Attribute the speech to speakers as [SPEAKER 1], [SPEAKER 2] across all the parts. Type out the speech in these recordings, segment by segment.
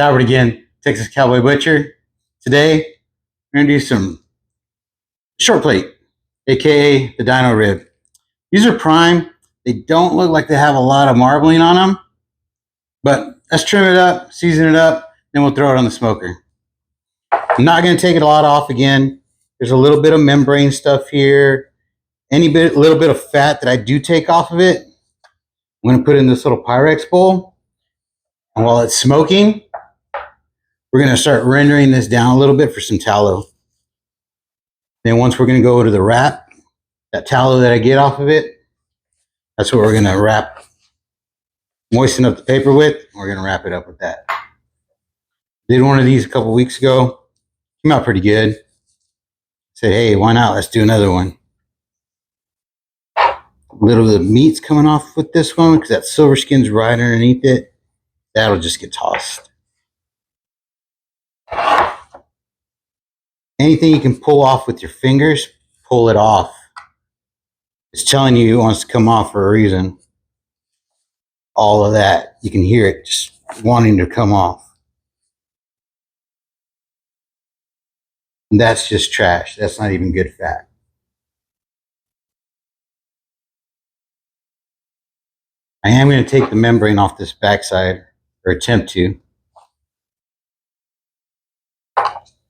[SPEAKER 1] Albert again, Texas Cowboy Butcher. Today, we're gonna do some short plate, aka the Dino Rib. These are prime. They don't look like they have a lot of marbling on them, but let's trim it up, season it up, then we'll throw it on the smoker. I'm not gonna take it a lot off again. There's a little bit of membrane stuff here. Little bit of fat that I do take off of it, I'm gonna put in this little Pyrex bowl. And while it's smoking, we're going to start rendering this down a little bit for some tallow. Then once we're going to go to the wrap, that tallow that I get off of it, that's what we're going to wrap, moisten up the paper with. We're going to wrap it up with that. Did one of these a couple weeks ago. Came out pretty good. Said, hey, why not? Let's do another one. A little bit of meat's coming off with this one because that silver skin's right underneath it. That'll just get tossed. Anything you can pull off with your fingers, pull it off. It's telling you it wants to come off for a reason. All of that, you can hear it just wanting to come off. And that's just trash. That's not even good fat. I am going to take the membrane off this backside, or attempt to.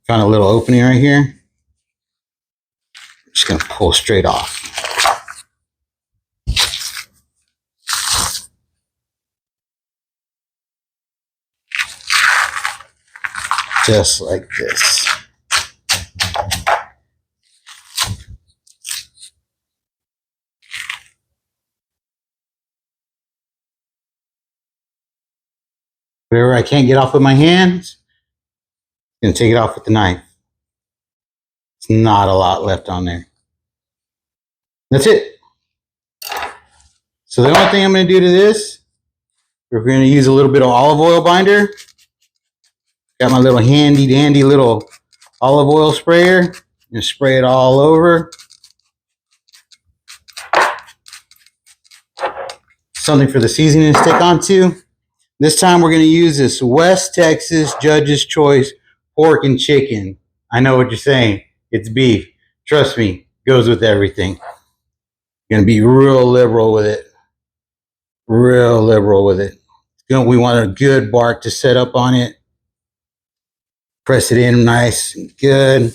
[SPEAKER 1] Found a little opening right here. I'm just going to pull straight off. Just like this. Whatever I can't get off with my hands, I'm going to take it off with the knife. It's not a lot left on there. That's it. So the only thing I'm going to do to this, we're going to use a little bit of olive oil binder. Got my little handy dandy little olive oil sprayer. I'm going to spray it all over. Something for the seasoning to stick onto. This time we're going to use this West Texas Judge's Choice pork and chicken. I know what you're saying. It's beef. Trust me, goes with everything. Going to be real liberal with it. Real liberal with it. We want a good bark to set up on it. Press it in nice and good.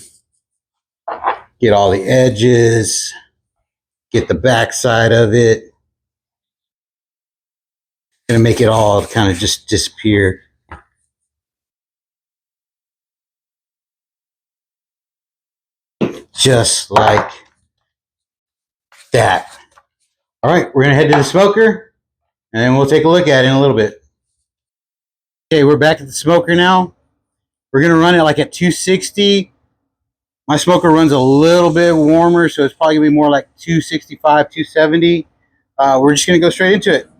[SPEAKER 1] Get all the edges. Get the back side of it. Gonna make it all kind of just disappear. Just like that. All right, we're gonna head to the smoker and then we'll take a look at it in a little bit. Okay, we're back at the smoker now. We're gonna run it like at 260. My smoker runs a little bit warmer, so it's probably gonna be more like 265, 270. We're just gonna go straight into it.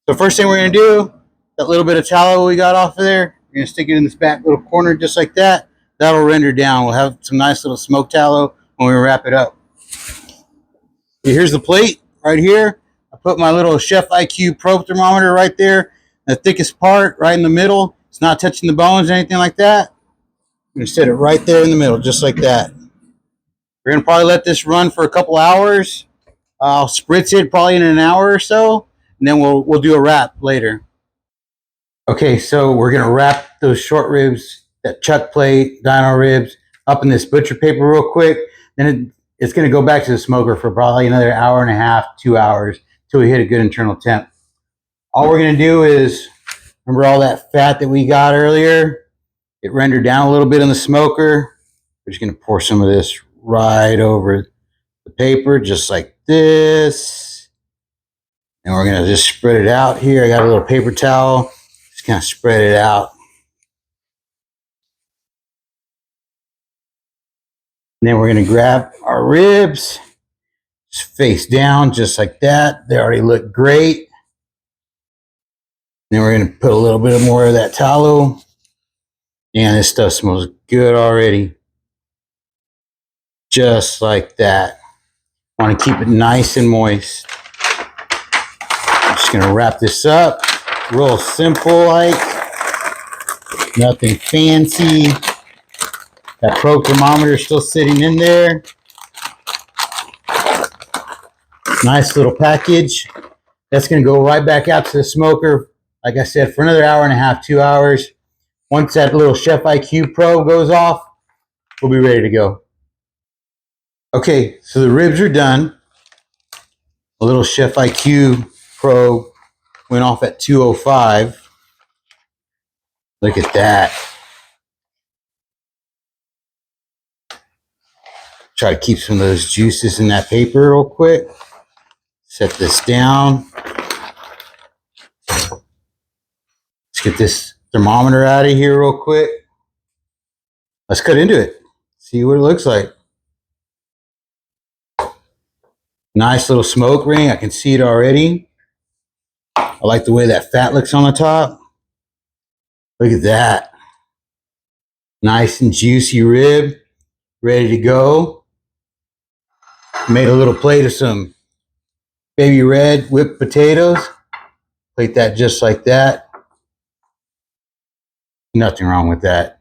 [SPEAKER 1] So first thing we're going to do, that little bit of tallow we got off of there, we're going to stick it in this back little corner just like that. That'll render down. We'll have some nice little smoked tallow when we wrap it up. Here's the plate right here. I put my little Chef IQ probe thermometer right there, the thickest part right in the middle. It's not touching the bones or anything like that. I'm going to set it right there in the middle just like that. We're going to probably let this run for a couple hours. I'll spritz it probably in an hour or so. And then we'll do a wrap later. Okay, so we're gonna wrap those short ribs, that chuck plate, Dino Ribs, up in this butcher paper real quick. Then it's gonna go back to the smoker for probably another hour and a half, 2 hours, till we hit a good internal temp. All we're gonna do is, remember all that fat that we got earlier? It rendered down a little bit in the smoker. We're just gonna pour some of this right over the paper, just like this. And we're going to just spread it out here. I got a little paper towel. Just kind of spread it out. And then we're going to grab our ribs. Just face down, just like that. They already look great. Then we're going to put a little bit more of that tallow. And this stuff smells good already. Just like that. I want to keep it nice and moist. Just gonna wrap this up real simple like. Nothing fancy. That probe thermometer is still sitting in there. Nice little package. That's going to go right back out to the smoker, like I said, for another hour and a half, 2 hours. Once that little Chef IQ probe goes off, we'll be ready to go. Okay, so the ribs are done. A little Chef IQ probe went off at 205. Look at that. Try to keep some of those juices in that paper real quick. Set this down. Let's get this thermometer out of here real quick. Let's cut into it. See what it looks like. Nice little smoke ring. I can see it already. I like the way that fat looks on the top. Look at that. Nice and juicy rib. Ready to go. Made a little plate of some baby red whipped potatoes. Plate that just like that. Nothing wrong with that.